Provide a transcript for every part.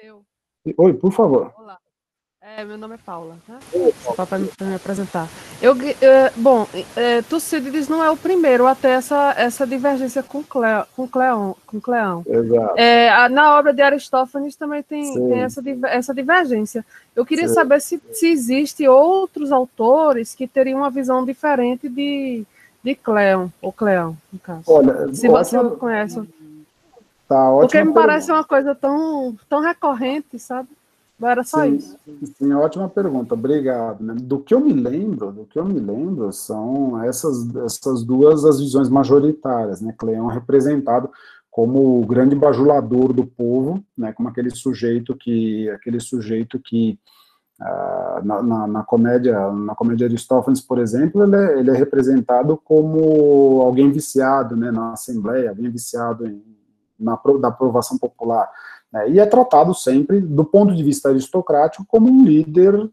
Eu. Oi, por favor. Olá. Meu nome é Paula, tá? Só para me apresentar. Bom, Tucídides não é o primeiro a ter essa divergência com Cleão. Exato. Na obra de Aristófanes também tem Sim, essa divergência. Eu queria sim. saber se existe outros autores que teriam uma visão diferente de Cleão, ou Cleão, no caso. Olha, Se você ótima, conhece. tá, Porque ótima me parece pergunta. uma coisa tão recorrente, sabe? Não era só Sim, isso. sim, ótima pergunta. Obrigado, né? Do que eu me lembro são essas duas as visões majoritárias, né? Cleão representado como o grande bajulador do povo, né? Como aquele sujeito que na comédia Aristófanes, por exemplo, ele é representado como alguém viciado, né, na Assembleia, alguém viciado da aprovação popular, né, e é tratado sempre, do ponto de vista aristocrático, como um líder,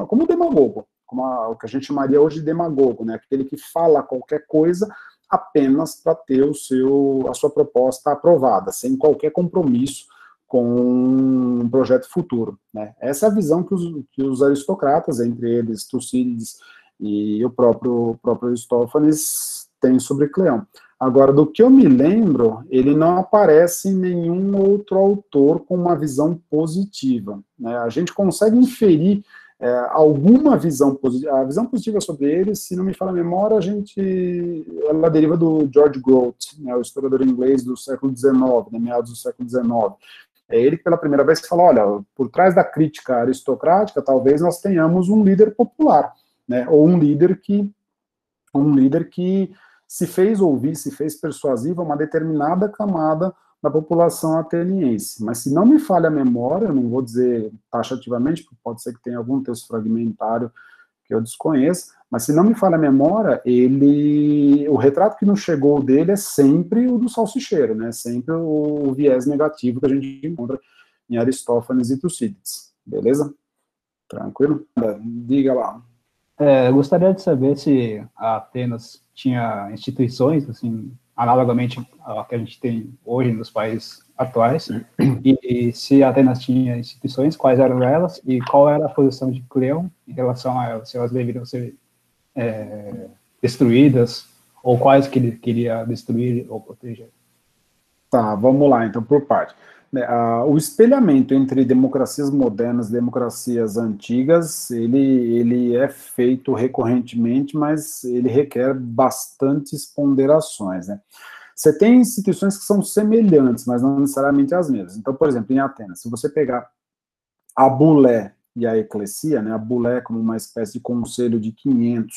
como demagogo, o que a gente chamaria hoje de demagogo, né, aquele que fala qualquer coisa apenas para ter a sua proposta aprovada, sem qualquer compromisso com um projeto futuro, né? Essa é a visão que os aristocratas, entre eles Tucídides e o próprio Aristófanes, têm sobre Cleão. Agora, do que eu me lembro, ele não aparece em nenhum outro autor com uma visão positiva, né? A gente consegue inferir alguma visão positiva. A visão positiva sobre ele, se não me falha a memória, ela deriva do George Grote, né, o historiador inglês do século XIX, né, meados do século XIX. É ele que pela primeira vez fala, olha, por trás da crítica aristocrática, talvez nós tenhamos um líder popular, né, ou um líder que se fez ouvir, se fez persuasivo a uma determinada camada da população ateniense. Mas se não me falha a memória, eu não vou dizer taxativamente, porque pode ser que tenha algum texto fragmentário que eu desconheço, mas se não me falha a memória, o retrato que nos chegou dele é sempre o do salsicheiro, né? Sempre o viés negativo que a gente encontra em Aristófanes e Tucídides. Beleza? Tranquilo? Diga lá. Eu gostaria de saber se a Atenas tinha instituições, assim, analogamente ao que a gente tem hoje nos países atuais, e se a Atenas tinha instituições, quais eram elas, e qual era a posição de Cleão em relação a elas, se elas deveriam ser destruídas, ou quais que ele queria destruir ou proteger. Tá, vamos lá, então, por parte. O espelhamento entre democracias modernas e democracias antigas, ele é feito recorrentemente, mas ele requer bastantes ponderações, né? Você tem instituições que são semelhantes, mas não necessariamente as mesmas. Então, por exemplo, em Atenas, se você pegar a Bulé e a Eclesia, né, a Bulé como uma espécie de conselho de 500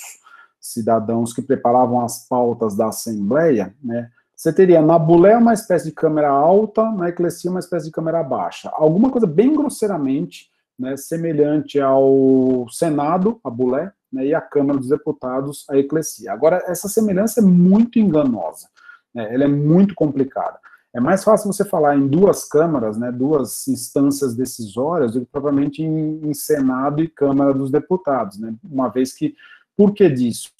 cidadãos que preparavam as pautas da Assembleia, né, você teria na Bulé uma espécie de câmara alta, na Eclesia uma espécie de câmara baixa. Alguma coisa bem grosseiramente, né, semelhante ao Senado, a Bulé, né, e a Câmara dos Deputados, a Eclesia. Agora, essa semelhança é muito enganosa, né, ela é muito complicada. É mais fácil você falar em duas câmaras, né, duas instâncias decisórias, do que propriamente em Senado e Câmara dos Deputados, né, uma vez que, por que disso?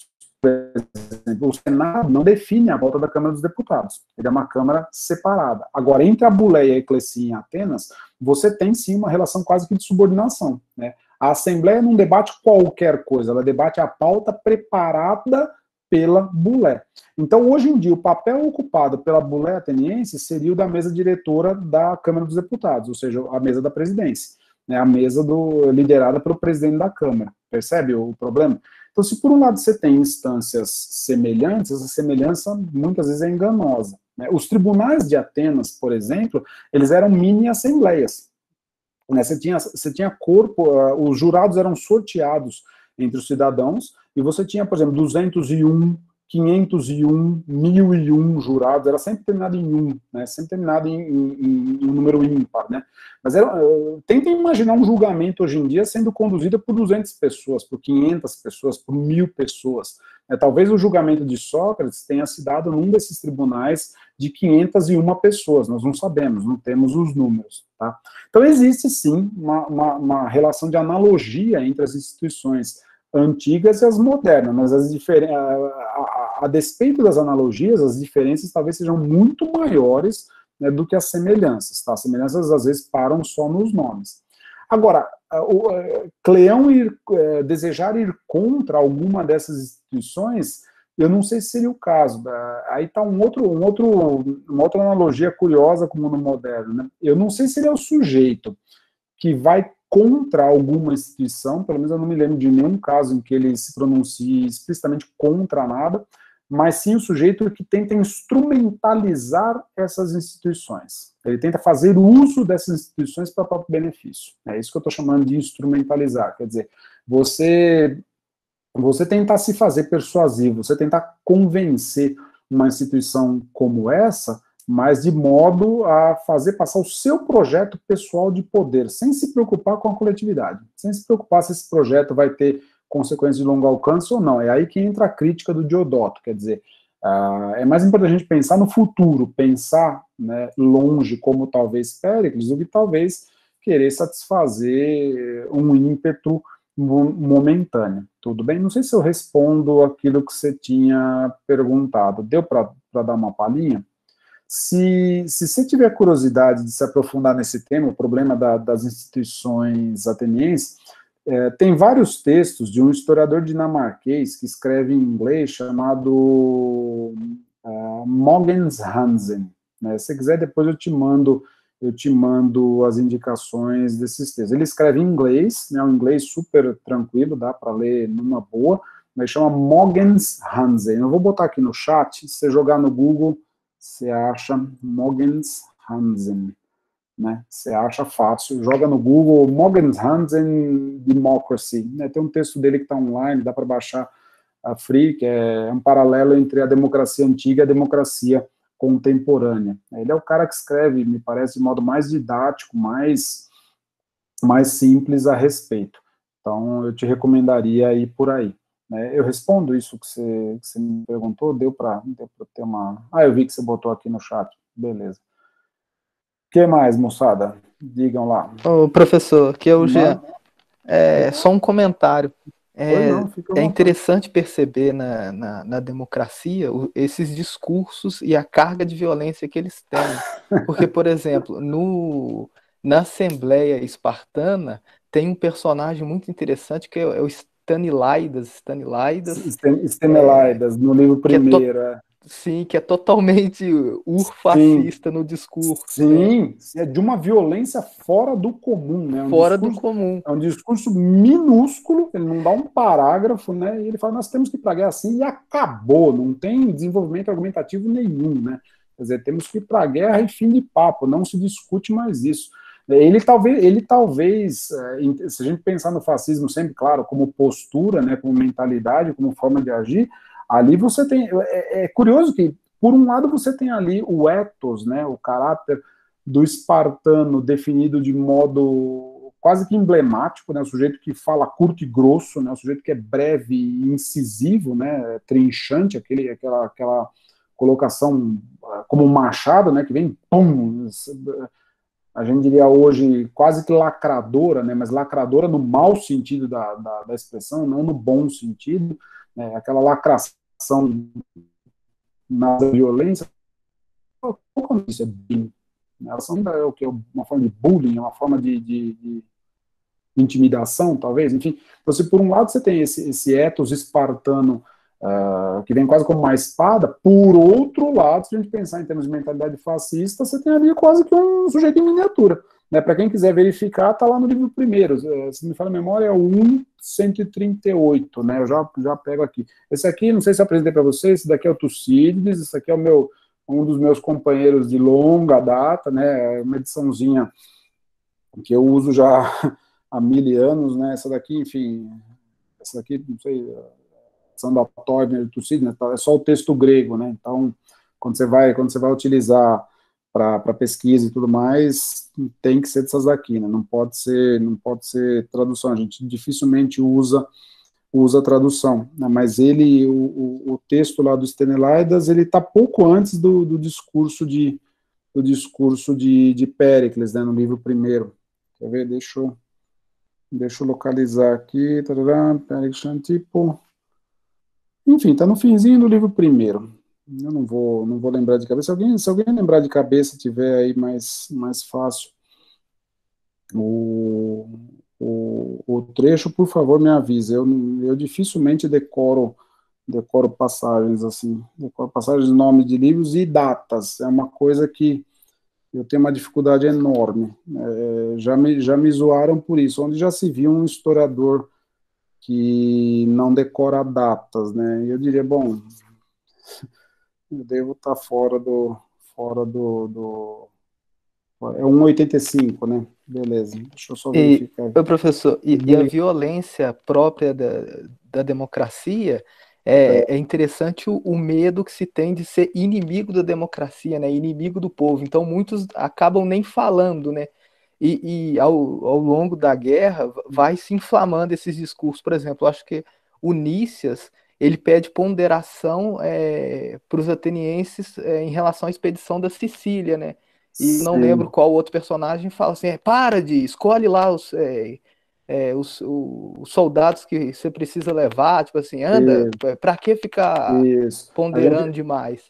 O Senado não define a volta da Câmara dos Deputados, ele é uma Câmara separada. Agora, entre a Bulé e a Eclesia em Atenas, você tem sim uma relação quase que de subordinação, né? A Assembleia não debate qualquer coisa, ela debate a pauta preparada pela Bulé. Então, hoje em dia, o papel ocupado pela Bulé ateniense seria o da mesa diretora da Câmara dos Deputados, ou seja, a mesa da presidência, né, a mesa liderada pelo presidente da Câmara. Percebe o problema? Então, se por um lado você tem instâncias semelhantes, essa semelhança muitas vezes é enganosa, né? Os tribunais de Atenas, por exemplo, eles eram mini-assembleias, né? Você tinha corpo, os jurados eram sorteados entre os cidadãos, e você tinha, por exemplo, 201, 501, 1001 jurados, era sempre terminado em um, né? Sempre terminado em um número ímpar, né? Mas tentem imaginar um julgamento hoje em dia sendo conduzido por 200 pessoas, por 500 pessoas, por 1000 pessoas. Talvez o julgamento de Sócrates tenha se dado num desses tribunais de 501 pessoas, nós não sabemos, não temos os números, tá? Então existe sim uma relação de analogia entre as instituições antigas e as modernas, mas a despeito das analogias, as diferenças talvez sejam muito maiores né, do que as semelhanças. Tá? As semelhanças, às vezes, param só nos nomes. Agora, Cleão desejar ir contra alguma dessas instituições, eu não sei se seria o caso. Aí está uma outra analogia curiosa com o mundo moderno. Né? Eu não sei se ele é o sujeito que vai contra alguma instituição, pelo menos eu não me lembro de nenhum caso em que ele se pronuncie explicitamente contra nada, mas sim o sujeito que tenta instrumentalizar essas instituições. Ele tenta fazer uso dessas instituições para próprio benefício. É isso que eu estou chamando de instrumentalizar. Quer dizer, você tentar se fazer persuasivo, você tentar convencer uma instituição como essa, mas de modo a fazer passar o seu projeto pessoal de poder, sem se preocupar com a coletividade, sem se preocupar se esse projeto vai ter consequências de longo alcance ou não. É aí que entra a crítica do Diodoro, quer dizer, é mais importante a gente pensar no futuro, pensar, né, longe como talvez Péricles, do que talvez querer satisfazer um ímpeto momentâneo. Tudo bem? Não sei se eu respondo aquilo que você tinha perguntado. Deu para dar uma palhinha? Se você tiver curiosidade de se aprofundar nesse tema, o problema das instituições atenienses, tem vários textos de um historiador dinamarquês que escreve em inglês chamado Mogens Hansen. Né? Se quiser, depois eu te mando as indicações desses textos. Ele escreve em inglês, né, um inglês super tranquilo, dá para ler numa boa, mas chama Mogens Hansen. Eu vou botar aqui no chat, se você jogar no Google, você acha Mogens Hansen, né? Você acha fácil, joga no Google Mogens Hansen Democracy, né? Tem um texto dele que está online, dá para baixar a free, que é um paralelo entre a democracia antiga e a democracia contemporânea. Ele é o cara que escreve, me parece, de modo mais didático, mais simples a respeito. Então, eu te recomendaria ir por aí. Eu respondo isso que você me perguntou, deu para ter uma... eu vi que você botou aqui no chat, beleza. O que mais, moçada? Digam lá. Ô, professor, aqui é o Jean. Só um comentário. É interessante perceber na democracia esses discursos e a carga de violência que eles têm. Porque, por exemplo, na Assembleia Espartana, tem um personagem muito interessante que é o Stanileidas, no livro primeiro. Sim, que é totalmente urfascista no discurso. Sim, né? É de uma violência fora do comum, né? Do comum. É um discurso minúsculo, ele não dá um parágrafo, né? E ele fala, nós temos que ir para a guerra assim, e acabou, não tem desenvolvimento argumentativo nenhum, né? Quer dizer, temos que ir para a guerra e fim de papo, não se discute mais isso. Ele talvez, se a gente pensar no fascismo sempre, claro, como postura, né, como mentalidade, como forma de agir, ali você tem, é curioso que, por um lado, você tem ali o ethos, né, o caráter do espartano definido de modo quase que emblemático, né, o sujeito que fala curto e grosso, né, o sujeito que é breve e incisivo, né, trinchante, aquela colocação como um machado, né, que vem, pum, a gente diria hoje quase que lacradora, né, mas lacradora no mau sentido da expressão, não no bom sentido, né, aquela lacração na violência, como isso é bullying? Elas são o que? Uma forma de bullying, uma forma de intimidação, talvez, enfim. Então, se por um lado você tem esse ethos espartano que vem quase como uma espada, por outro lado, se a gente pensar em termos de mentalidade fascista, você tem ali quase que um sujeito em miniatura. Né? Para quem quiser verificar, está lá no livro primeiro, se me fala a memória, é o 138, né? Eu já pego aqui. Esse aqui, não sei se eu apresentei para vocês, esse daqui é o Tucídides, esse aqui é um dos meus companheiros de longa data, né? Uma ediçãozinha que eu uso já há 1000 anos, né? Essa daqui, enfim, essa daqui, não sei, são da Torner e Tucídides, né? É só o texto grego, né? Então, quando você vai utilizar para pesquisa e tudo mais, tem que ser dessas daqui, né? Não pode ser tradução. A gente dificilmente usa tradução, né? Mas o texto lá do Stenileidas, ele está pouco antes do discurso de Péricles, né? No livro primeiro. Quer ver? Deixa eu localizar aqui. Péricles, tipo. Enfim, está no finzinho do livro primeiro. Eu não vou lembrar de cabeça. Se alguém lembrar de cabeça, tiver aí mais fácil o trecho, por favor, me avise. Eu dificilmente decoro passagens assim, decoro passagens, nome de livros e datas. É uma coisa que eu tenho uma dificuldade enorme. Já me zoaram por isso, onde já se viu um historiador que não decora datas, né? E eu diria, bom, eu devo estar fora do é 1,85, né? Beleza, deixa eu só verificar. Professor, e a violência própria da democracia, é interessante o medo que se tem de ser inimigo da democracia, né? Inimigo do povo. Então muitos acabam nem falando, né? E ao longo da guerra vai se inflamando esses discursos. Por exemplo, eu acho que o Nícias, ele pede ponderação para os atenienses em relação à expedição da Sicília, né? E não lembro qual outro personagem fala assim, escolhe lá os soldados que você precisa levar, tipo assim, anda, para que ficar ponderando demais?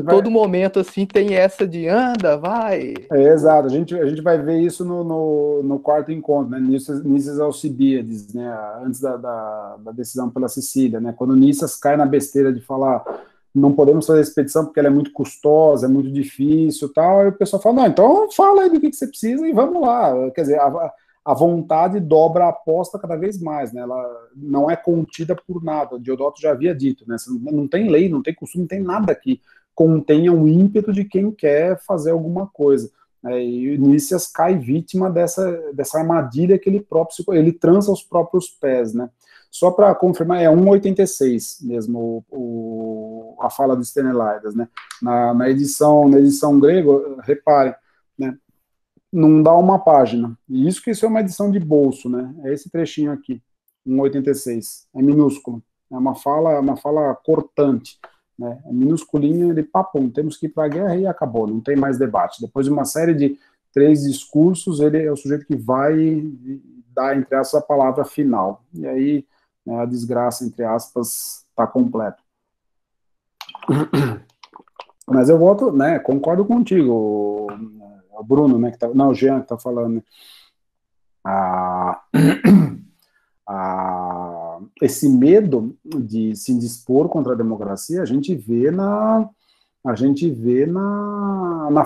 Todo momento, assim, tem essa de anda, vai. Exato, a gente vai ver isso no quarto encontro, né, Nícias Alcibíades, né, antes da decisão pela Sicília, né, quando Nícias cai na besteira de falar não podemos fazer a expedição porque ela é muito custosa, é muito difícil e tal, aí o pessoal fala, não, então fala aí do que você precisa e vamos lá. Quer dizer, a vontade dobra a aposta cada vez mais, né? Ela não é contida por nada. O Diodoro já havia dito, né? Não tem lei, não tem costume, não tem nada que contenha um ímpeto de quem quer fazer alguma coisa. E Nícias cai vítima dessa armadilha que ele trança os próprios pés, né? Só para confirmar, é 1,86 mesmo a fala do Stenelaidas, né? Na edição grega, reparem, né? Não dá uma página. E isso é uma edição de bolso, né? É esse trechinho aqui, 1,86. É minúsculo. É uma fala cortante, né? É minusculinho, ele papum, temos que ir para a guerra e acabou, não tem mais debate. Depois de uma série de 3 discursos, ele é o sujeito que vai dar, entre aspas, a palavra final. E aí, né, a desgraça, entre aspas, está completa. Mas eu volto, né, concordo contigo, o Bruno, né, o Jean que está falando, esse medo de se indispor contra a democracia, a gente vê na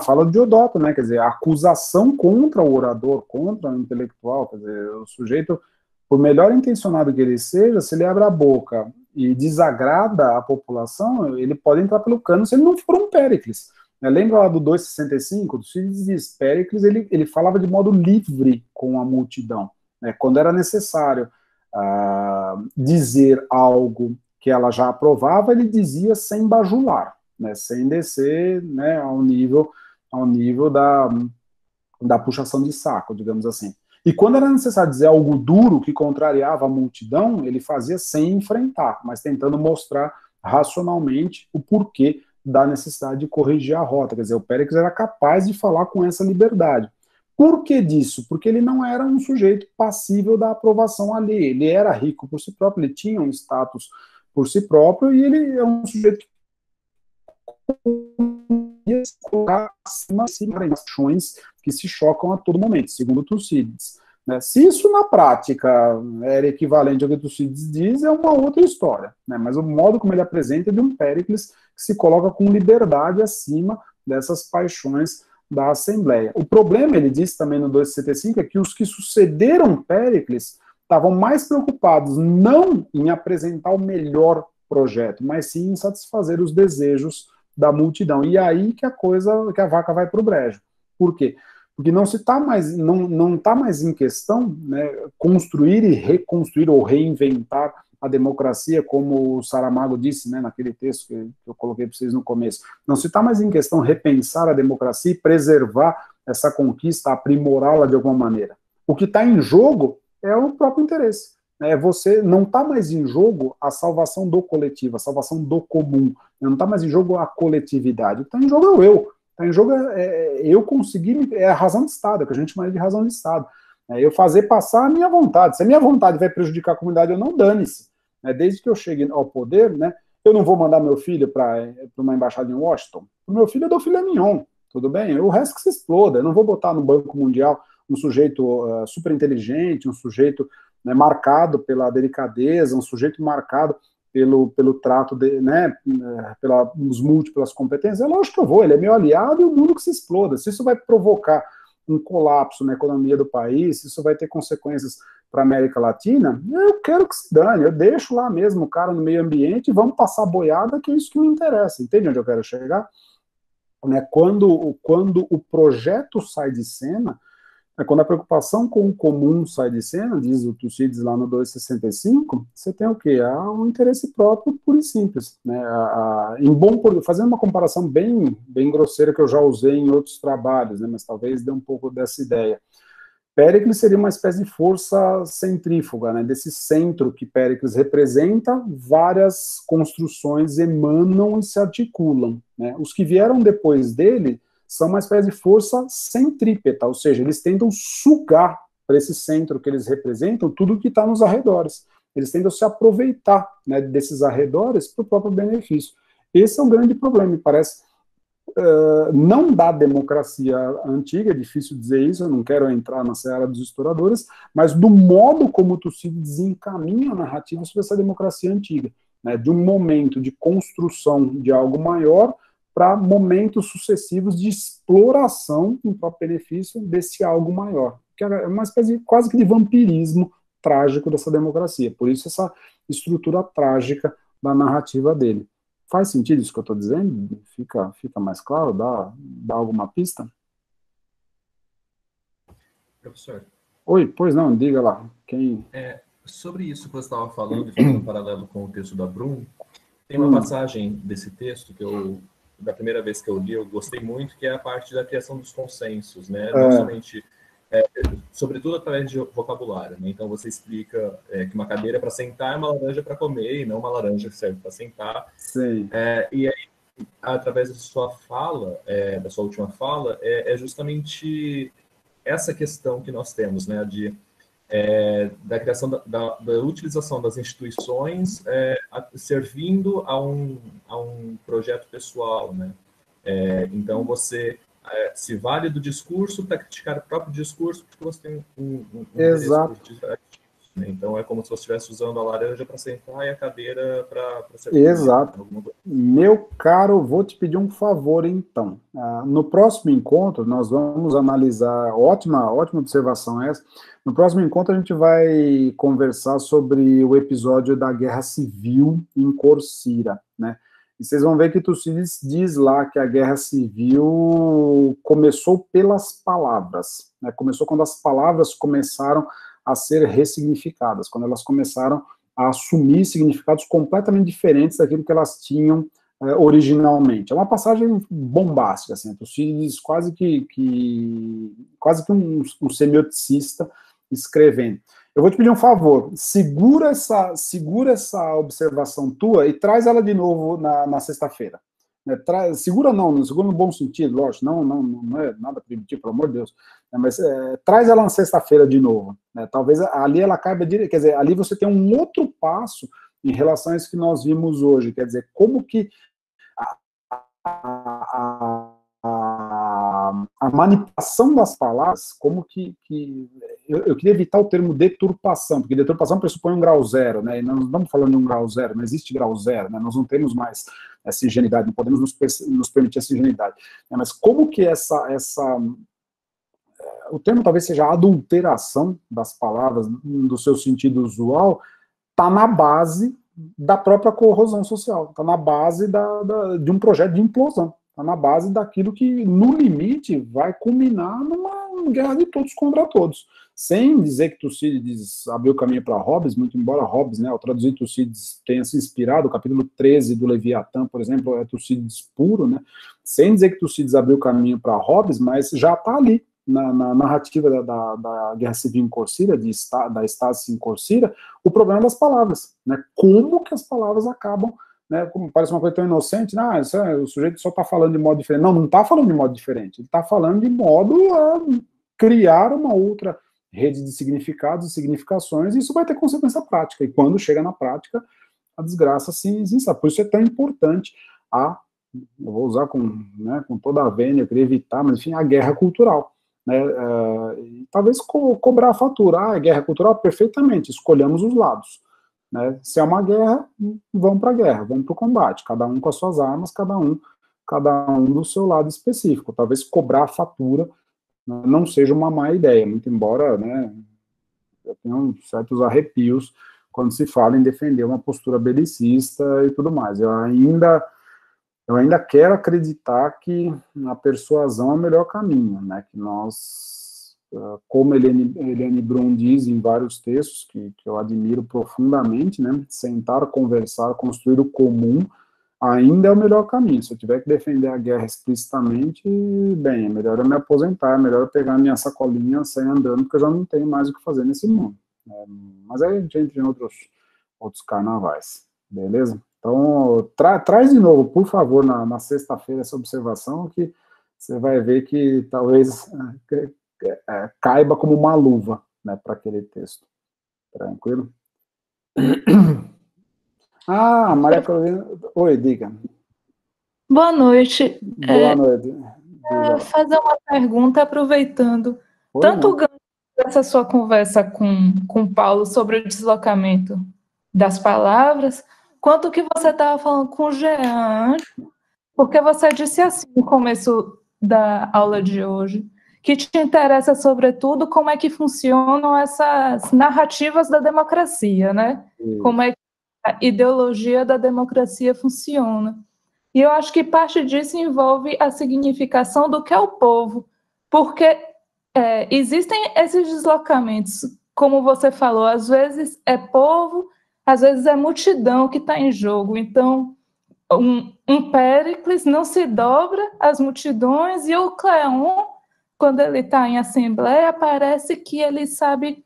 fala de Diodoro, né, quer dizer, a acusação contra o orador, contra o intelectual, quer dizer, o sujeito, por melhor intencionado que ele seja, se ele abre a boca e desagrada a população, ele pode entrar pelo cano se ele não for um Péricles. Lembra lá do 2,65? Tucídides diz, Péricles, ele falava de modo livre com a multidão, né, quando era necessário dizer algo que ela já aprovava, ele dizia sem bajular, né, sem descer, né, ao nível da puxação de saco, digamos assim. E quando era necessário dizer algo duro que contrariava a multidão, ele fazia sem enfrentar, mas tentando mostrar racionalmente o porquê da necessidade de corrigir a rota. Quer dizer, o Péricles era capaz de falar com essa liberdade. Por que disso? Porque ele não era um sujeito passível da aprovação alheia. Ele era rico por si próprio, ele tinha um status por si próprio, e ele é um sujeito que se colocar acima de paixões que se chocam a todo momento, segundo Tucídides. Né? Se isso na prática era equivalente ao que Tucídides diz, é uma outra história, né? Mas o modo como ele apresenta é de um Péricles que se coloca com liberdade acima dessas paixões da Assembleia. O problema, ele disse também no 265, é que os que sucederam Péricles estavam mais preocupados não em apresentar o melhor projeto, mas sim em satisfazer os desejos da multidão. E aí que a vaca vai para o brejo. Por quê? Porque não está mais em questão, né, construir e reconstruir ou reinventar a democracia, como o Saramago disse, né, naquele texto que eu coloquei para vocês no começo. Não se está mais em questão repensar a democracia e preservar essa conquista, aprimorá-la de alguma maneira. O que está em jogo é o próprio interesse. Você não está mais em jogo a salvação do coletivo, a salvação do comum. Não está mais em jogo a coletividade. O que está em jogo é o eu. Está em jogo eu conseguir, é a razão de Estado, é o que a gente chama de razão de Estado. Eu fazer passar a minha vontade. Se a minha vontade vai prejudicar a comunidade, eu não dane-se. Desde que eu chegue ao poder, né, Eu não vou mandar meu filho para uma embaixada em Washington? O meu filho é do filé mignon, tudo bem? O resto que se exploda. Eu não vou botar no Banco Mundial um sujeito super inteligente, um sujeito, né, marcado pela delicadeza, um sujeito marcado pelo trato, né, pelas múltiplas competências. É lógico que eu vou, ele é meu aliado e o mundo que se exploda. Se isso vai provocar um colapso na economia do país, se isso vai ter consequências para a América Latina, eu quero que se dane, eu deixo lá mesmo o cara no meio ambiente e vamos passar boiada, que é isso que me interessa. Entende onde eu quero chegar? Né, quando o projeto sai de cena, quando a preocupação com o comum sai de cena, diz o Tucídides lá no 265, você tem o quê? Um interesse próprio, puro e simples. Né? Fazendo uma comparação bem grosseira que eu já usei em outros trabalhos, né, mas talvez dê um pouco dessa ideia. Péricles seria uma espécie de força centrífuga, né, desse centro que Péricles representa, várias construções emanam e se articulam. Né? Os que vieram depois dele são uma espécie de força centrípeta, ou seja, eles tentam sugar para esse centro que eles representam tudo que está nos arredores. Eles tentam se aproveitar, né, desses arredores para o próprio benefício. Esse é o grande problema, me parece. Não da democracia antiga, é difícil dizer isso, eu não quero entrar na seara dos historiadores, mas do modo como Tucídides encaminha a narrativa sobre essa democracia antiga, né, de um momento de construção de algo maior para momentos sucessivos de exploração em próprio benefício desse algo maior, que é uma espécie quase que de vampirismo trágico dessa democracia, por isso essa estrutura trágica da narrativa dele. Faz sentido isso que eu estou dizendo? Fica mais claro? Dá alguma pista? Professor. Oi, pois não, diga lá. Sobre isso que você estava falando, fazendo um paralelo com o texto da Brum, tem uma passagem desse texto que da primeira vez que eu li, eu gostei muito, que é a parte da criação dos consensos, né? Não somente, sobretudo através de vocabulário, né? Então você explica que uma cadeira para sentar é uma laranja para comer, e não uma laranja que serve para sentar. Sim. E aí, através da sua fala, da sua última fala, é justamente essa questão que nós temos, né? Da criação da utilização das instituições servindo a um projeto pessoal, né? Então você se vale do discurso para criticar o próprio discurso, porque você tem um Exato. né? Então é como se você estivesse usando a laranja para sentar e a cadeira para ser. Exato. Meu caro, vou te pedir um favor então. No próximo encontro nós vamos analisar, ótima observação essa. No próximo encontro a gente vai conversar sobre o episódio da Guerra Civil em Corcira, né? E vocês vão ver que Tucídides diz lá que a Guerra Civil começou pelas palavras, né? Começou quando as palavras começaram a ser ressignificadas, quando elas começaram a assumir significados completamente diferentes daquilo que elas tinham originalmente. É uma passagem bombástica, assim, Tucídides quase que um semioticista escrevendo. Eu vou te pedir um favor, segura essa observação tua e traz ela de novo na sexta-feira. Segura no bom sentido, lógico, não é nada primitivo, pelo amor de Deus, né, mas traz ela na sexta-feira de novo, né, talvez ali ela caiba, quer dizer, ali você tem um outro passo em relação a isso que nós vimos hoje, quer dizer, como que a manipulação das palavras, como que eu queria evitar o termo deturpação, porque deturpação pressupõe um grau zero, né, e nós não estamos falando de um grau zero, não existe grau zero, né, nós não temos mais essa ingenuidade, não podemos nos permitir essa ingenuidade, né, mas como que o termo talvez seja a adulteração das palavras, do seu sentido usual, está na base da própria corrosão social, está na base de um projeto de implosão, está na base daquilo que, no limite, vai culminar numa guerra de todos contra todos. Sem dizer que Tucídides abriu caminho para Hobbes, muito embora Hobbes, né, ao traduzir Tucídides, tenha se inspirado, o capítulo 13 do Leviatã, por exemplo, é Tucídides puro, né, sem dizer que Tucídides abriu caminho para Hobbes, mas já está ali, na narrativa da Guerra Civil em Corcira, da Estásis em Corcira, o problema das palavras, né, como que as palavras acabam, né, como parece uma coisa tão inocente, o sujeito só está falando de modo diferente. Não está falando de modo diferente, ele está falando de modo a criar uma outra rede de significados e significações, e isso vai ter consequência prática, e quando chega na prática, a desgraça se instala. Por isso é tão importante eu vou usar com toda a vênia, eu queria evitar, mas enfim, a guerra cultural. Né, talvez cobrar a fatura. É guerra cultural? Perfeitamente, escolhamos os lados. Né, se é uma guerra, vamos para a guerra, vamos para o combate, cada um com as suas armas, cada um do seu lado específico. Talvez cobrar a fatura, né, não seja uma má ideia, muito embora, né, eu tenho certos arrepios quando se fala em defender uma postura belicista e tudo mais. Eu ainda quero acreditar que a persuasão é o melhor caminho, né, que nós, como Eliane Brum diz em vários textos, que eu admiro profundamente, né, sentar, conversar, construir o comum, ainda é o melhor caminho. Se eu tiver que defender a guerra explicitamente, bem, é melhor eu me aposentar, é melhor eu pegar a minha sacolinha e sair andando, porque eu já não tenho mais o que fazer nesse mundo. Mas aí a gente entra em outros carnavais, beleza? Então, traz de novo, por favor, na sexta-feira essa observação, que você vai ver que talvez caiba como uma luva, né, para aquele texto. Tranquilo? Maria Carolina. Oi, diga. Boa noite. Boa noite. Fazer uma pergunta, aproveitando. Oi, Tanto essa sua conversa com Paulo sobre o deslocamento das palavras, quanto o que você estava falando com o Jean, porque você disse assim no começo da aula de hoje, que te interessa, sobretudo, como é que funcionam essas narrativas da democracia, né? Como é que a ideologia da democracia funciona. E eu acho que parte disso envolve a significação do que é o povo, porque existem esses deslocamentos, como você falou, às vezes é povo, às vezes é multidão que está em jogo. Então, um Péricles não se dobra às multidões, e o Cleon, quando ele está em assembleia, parece que ele sabe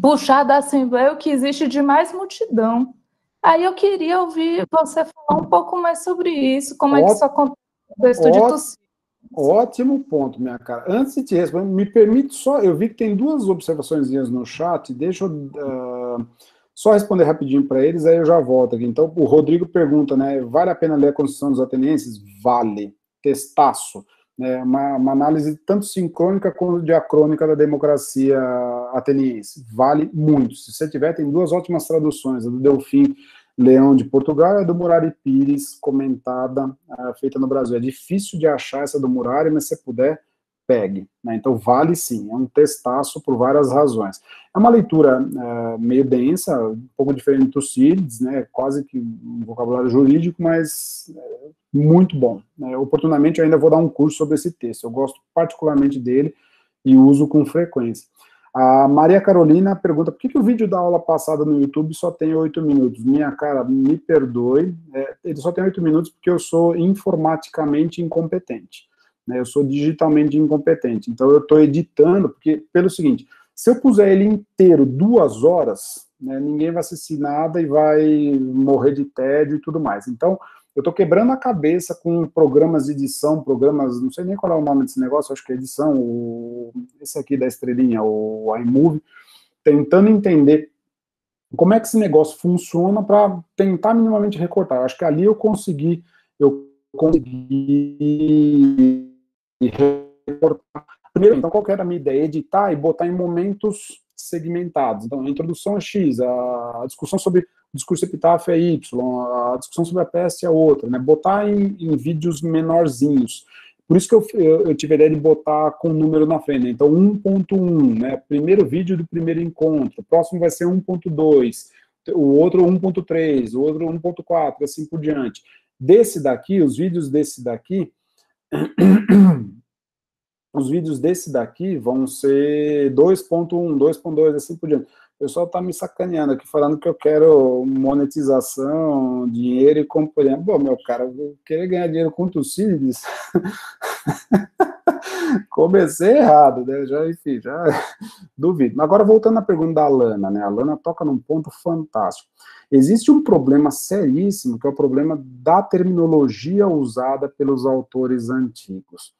puxar da assembleia o que existe de mais multidão. Aí eu queria ouvir você falar um pouco mais sobre isso, como é que isso acontece no contexto de Tucídides. Ótimo ponto, minha cara. Antes de te responder, me permite só, eu vi que tem duas observações no chat, deixa eu só responder rapidinho para eles, aí eu já volto aqui. Então, o Rodrigo pergunta, né, vale a pena ler a Constituição dos Atenienses? Vale. Textaço. Né, uma análise tanto sincrônica quanto diacrônica da democracia ateniense. Vale muito. Se você tiver, tem duas ótimas traduções, a do Delfim Leão de Portugal e a do Murari Pires, comentada, feita no Brasil. É difícil de achar essa do Murari, mas se você puder, pegue. Né? Então, vale sim, é um textaço por várias razões. É uma leitura meio densa, um pouco diferente do Tucídides, né? Quase que um vocabulário jurídico, mas muito bom. Né? Oportunamente, eu ainda vou dar um curso sobre esse texto. Eu gosto particularmente dele e uso com frequência. A Maria Carolina pergunta, por que o vídeo da aula passada no YouTube só tem 8 minutos? Minha cara, me perdoe, ele só tem 8 minutos porque eu sou informaticamente incompetente, né? Eu sou digitalmente incompetente, então eu estou editando, porque, pelo seguinte, se eu puser ele inteiro 2 horas, né, ninguém vai assistir nada e vai morrer de tédio e tudo mais. Então, eu estou quebrando a cabeça com programas de edição, programas, não sei nem qual é o nome desse negócio, acho que é edição, esse aqui da estrelinha, o iMovie, tentando entender como é que esse negócio funciona para tentar minimamente recortar. Eu acho que ali eu consegui recortar. Primeiro, então, qual que era a minha ideia? Editar e botar em momentos segmentados. Então, a introdução é X, a discussão sobre o discurso epitáfio é Y, a discussão sobre a peste é outra, né? Botar em vídeos menorzinhos. Por isso que eu tive a ideia de botar com o número na frente, né? Então, 1.1, né? Primeiro vídeo do primeiro encontro, o próximo vai ser 1.2, o outro 1.3, o outro 1.4, assim por diante. Desse daqui, os vídeos desse daqui, vão ser 2.1, 2.2, assim por diante. O pessoal tá me sacaneando aqui, falando que eu quero monetização, dinheiro e companhia. Bom, meu cara, eu querer ganhar dinheiro com Tucídides, comecei errado, né? Enfim, já duvido. Mas agora, voltando à pergunta da Alana, né? A Alana toca num ponto fantástico. Existe um problema seríssimo, que é o problema da terminologia usada pelos autores antigos.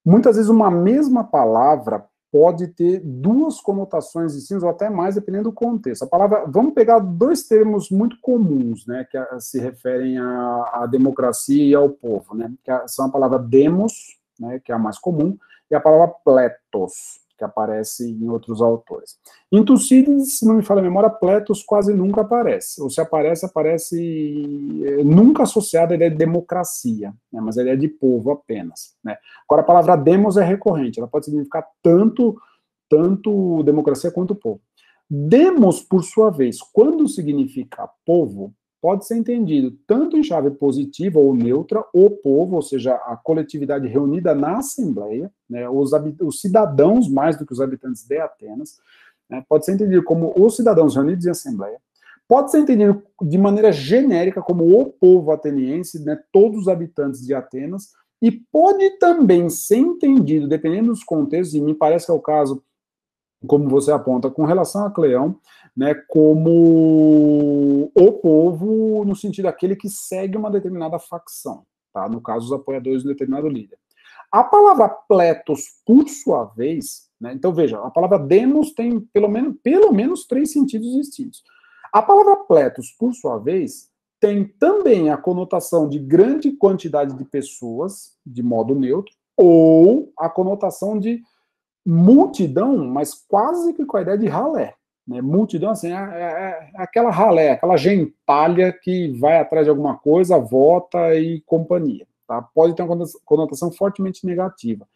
Muitas vezes uma mesma palavra pode ter duas conotações distintas, ou até mais, dependendo do contexto. A palavra, vamos pegar dois termos muito comuns, né, que se referem à democracia e ao povo, né, que são a palavra demos, né, que é a mais comum, e a palavra pletos, que aparece em outros autores. Em Tucídides, se não me falha a memória, pletos quase nunca aparece, ou se aparece, nunca associado à ideia de democracia, né, mas à ideia de povo apenas, né. Agora, a palavra demos é recorrente, ela pode significar tanto democracia quanto povo. Demos, por sua vez, quando significa povo, pode ser entendido tanto em chave positiva ou neutra, o povo, ou seja, a coletividade reunida na Assembleia, né, os cidadãos, mais do que os habitantes de Atenas, né, pode ser entendido como os cidadãos reunidos em Assembleia, pode ser entendido de maneira genérica como o povo ateniense, né, todos os habitantes de Atenas, e pode também ser entendido, dependendo dos contextos, e me parece que é o caso, como você aponta, com relação a Cleão, né, como o povo, no sentido daquele que segue uma determinada facção, tá? No caso, os apoiadores de um determinado líder. A palavra pletos, por sua vez, né, então veja, a palavra demos tem pelo menos três sentidos distintos. A palavra pletos, por sua vez, tem também a conotação de grande quantidade de pessoas, de modo neutro, ou a conotação de multidão, mas quase que com a ideia de ralé. Né? Multidão, assim, aquela ralé, aquela gentalha que vai atrás de alguma coisa, vota e companhia. Tá? Pode ter uma conotação fortemente negativa.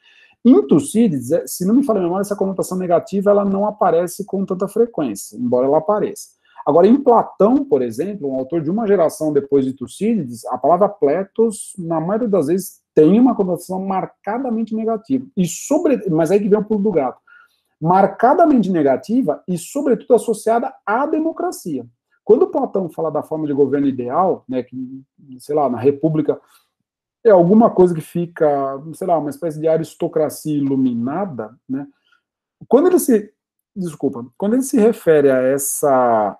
Em Tucídides, se não me falha a memória, essa conotação negativa ela não aparece com tanta frequência, embora ela apareça. Agora, em Platão, por exemplo, um autor de uma geração depois de Tucídides, a palavra pletos, na maioria das vezes, tem uma conotação marcadamente negativa. Mas aí que vem o pulo do gato. Marcadamente negativa e, sobretudo, associada à democracia. Quando Platão fala da forma de governo ideal, né, que, sei lá, na República é alguma coisa que fica, sei lá, uma espécie de aristocracia iluminada, né, quando ele se refere a essa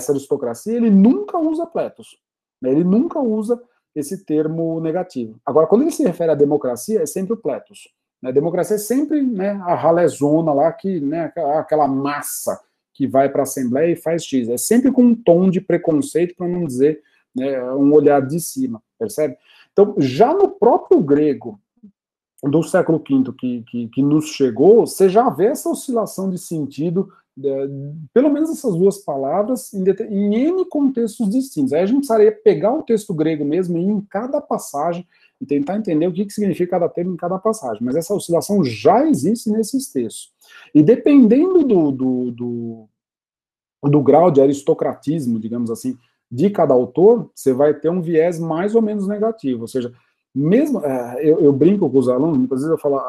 aristocracia, ele nunca usa pletos, né, ele nunca usa esse termo negativo. Agora, quando ele se refere à democracia, é sempre o pletos. A democracia é sempre, né, a ralezona lá, que, né, aquela massa que vai para a Assembleia e faz X. É sempre com um tom de preconceito, para não dizer, né, um olhar de cima, percebe? Então, já no próprio grego do século V que nos chegou, você já vê essa oscilação de sentido, pelo menos essas duas palavras, em N contextos distintos. Aí a gente precisaria pegar o texto grego mesmo e ir em cada passagem e tentar entender o que significa cada termo em cada passagem. Mas essa oscilação já existe nesses textos. E dependendo do grau de aristocratismo, digamos assim, de cada autor, você vai ter um viés mais ou menos negativo. Ou seja, mesmo eu brinco com os alunos, muitas vezes eu falo,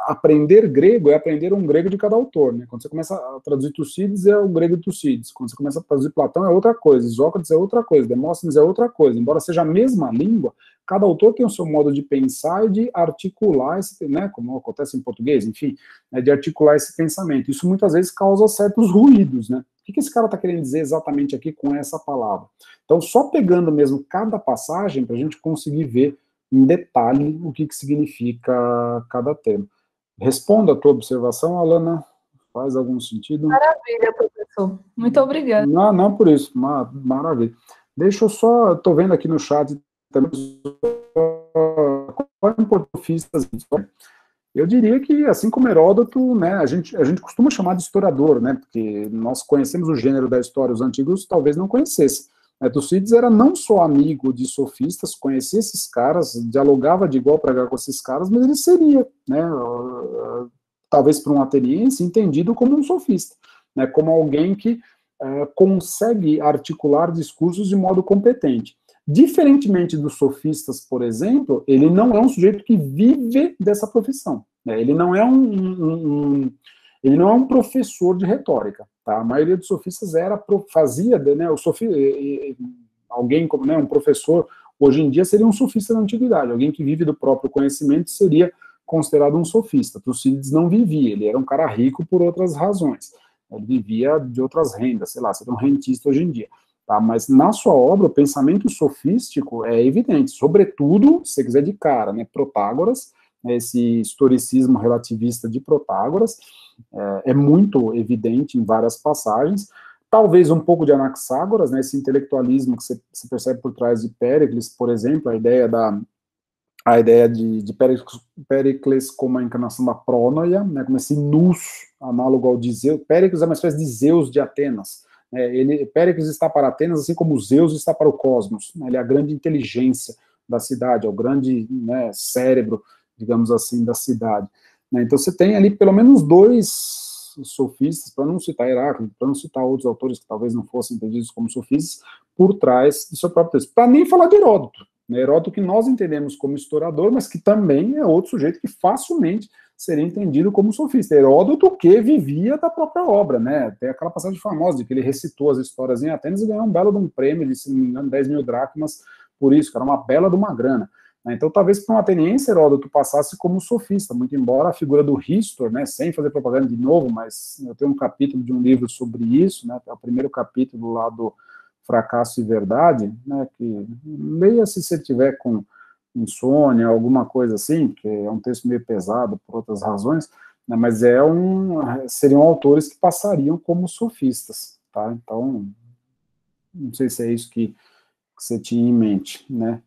aprender grego é aprender um grego de cada autor, né? Quando você começa a traduzir Tucídides, é o grego de Tucídides. Quando você começa a traduzir Platão, é outra coisa. Isócrates é outra coisa. Demóstenes é outra coisa. Embora seja a mesma língua, cada autor tem o seu modo de pensar e de articular esse, né? Como acontece em português, enfim, né, de articular esse pensamento. Isso muitas vezes causa certos ruídos, né? O que esse cara está querendo dizer exatamente aqui com essa palavra? Então, só pegando mesmo cada passagem para a gente conseguir ver em detalhe o que significa cada termo. Responda a tua observação, Alana. Faz algum sentido? Maravilha, professor. Muito obrigada. Não por isso. Maravilha. Deixa eu só... Estou vendo aqui no chat também... Qual é o portofistas? Eu diria que, assim como Heródoto, né, a gente costuma chamar de historiador, né, porque nós conhecemos o gênero da história, os antigos talvez não conhecessem. Tucídides era não só amigo de sofistas, conhecia esses caras, dialogava de igual para igual com esses caras, mas ele seria, né, talvez para um ateniense, entendido como um sofista, né, como alguém que consegue articular discursos de modo competente. Diferentemente dos sofistas, por exemplo, ele não é um sujeito que vive dessa profissão, né, ele não é ele não é um professor de retórica, tá? A maioria dos sofistas fazia, né, alguém como, né, um professor, hoje em dia seria um sofista da antiguidade, alguém que vive do próprio conhecimento seria considerado um sofista. Tucídides não vivia, ele era um cara rico por outras razões, ele vivia de outras rendas, sei lá, seria um rentista hoje em dia. Tá? Mas na sua obra, o pensamento sofístico é evidente, sobretudo, se você quiser de cara, né, Protágoras, né, esse historicismo relativista de Protágoras, é muito evidente em várias passagens, talvez um pouco de Anaxágoras, né, esse intelectualismo que você percebe por trás de Péricles, por exemplo, a ideia de Péricles como a encarnação da prónoia, né, como esse nous análogo ao de Zeus. Péricles é uma espécie de Zeus de Atenas. Péricles está para Atenas, assim como Zeus está para o cosmos. Né, ele é a grande inteligência da cidade, é o grande, né, cérebro, digamos assim, da cidade. Né, então você tem ali pelo menos dois sofistas, para não citar Heráclito, para não citar outros autores que talvez não fossem entendidos como sofistas, por trás do seu próprio texto. Para nem falar de Heródoto. Heródoto que nós entendemos como historiador, mas que também é outro sujeito que facilmente seria entendido como sofista. Heródoto que vivia da própria obra, né? Tem aquela passagem famosa de que ele recitou as histórias em Atenas e ganhou um belo de um prêmio de, se não me engano, 10 mil dracmas por isso, que era uma bela de uma grana. Então, talvez para um ateniense, Heródoto passasse como sofista, muito embora a figura do Ristor, né, sem fazer propaganda de novo, mas eu tenho um capítulo de um livro sobre isso, né, é o primeiro capítulo lá do Fracasso e Verdade, né, que leia se você tiver com insônia, alguma coisa assim, porque é um texto meio pesado por outras razões, né, mas seriam autores que passariam como sofistas, tá? Então, não sei se é isso que você tinha em mente, né?